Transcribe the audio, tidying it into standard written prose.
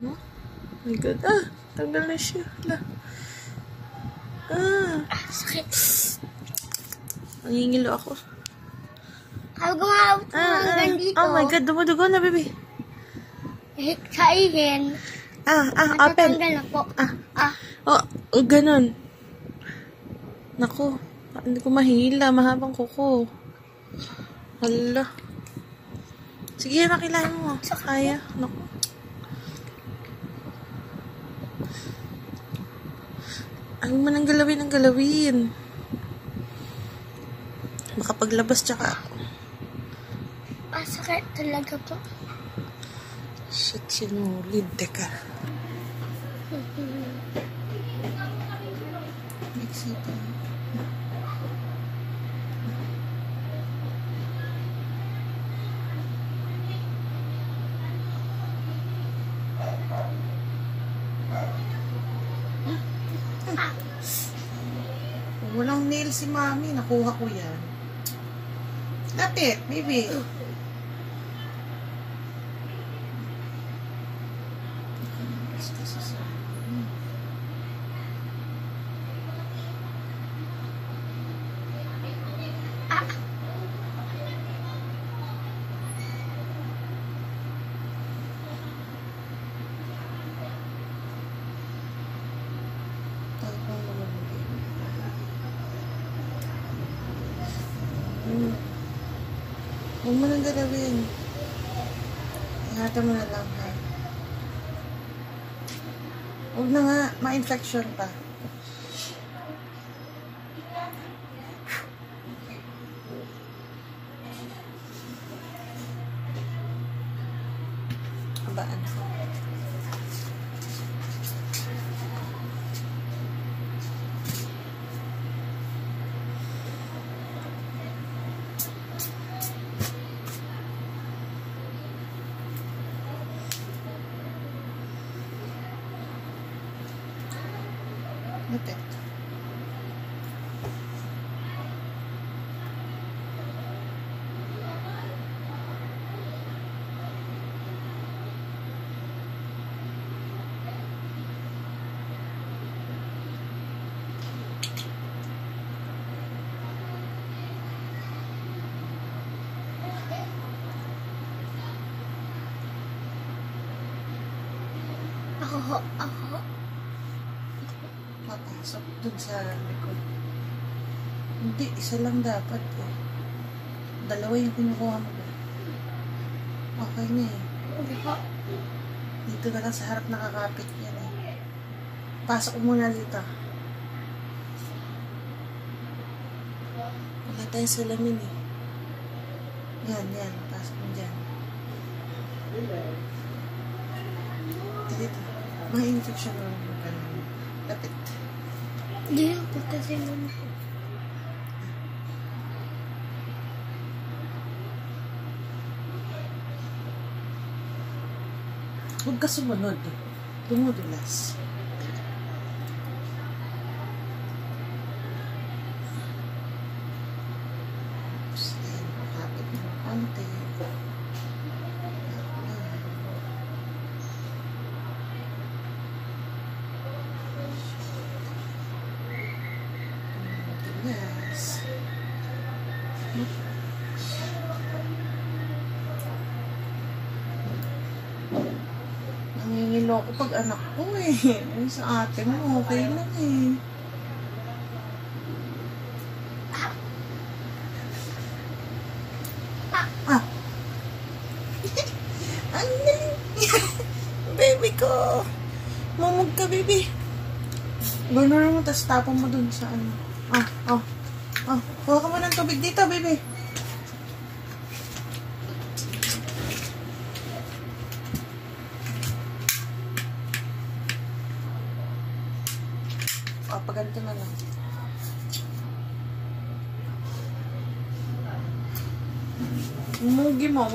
Oh my God. Tanggal na siya. Sakit. Nangingilo ako. Ako gumawat mo hanggang dito. Oh my God, dumudugo na, baby. Kainin. Open. Matatanggal na po. Ganun. Naku, hindi ko mahila. Mahabang kuko. Hala. Sige, nakilahin mo. Kaya. Naku. Ayaw mo nang galawin. Makapaglabas tsaka ako. Sakit talaga po. Shit, sinulid. Teka. Mexico. Walang nail si mami. Nakuha ko yan. Lapit, baby. Huwag mo nang galawin. Ingatan mo na lang, ha? Huwag na nga, ma-infection pa. Abaan sa. Lapit. Ako. Papasok dun sa likod. Hindi, isa lang dapat eh. Dalawa yung kinukuha mo. Okay na eh. Hindi po. Dito na lang sa harap nakakapit yan eh. Pasok mo muna dito. Wala tayong salamin eh. Yan. Pasok mo dyan. Dito. May infection na lang. Lapit. Hindi po kasi naman po. Huwag ka sumunod. Dumudulas. Kapit mo konti. Yes. Nangingilo ko pag anak ko eh. Sa ate mo, okay lang eh. Ang galing. Baby ko. Mamog ka, baby. Gano'n mo, tapos tapon mo dun sa ano. Kuha ka mo ng tubig dito, baby. Paganto na lang. Mumugi mo.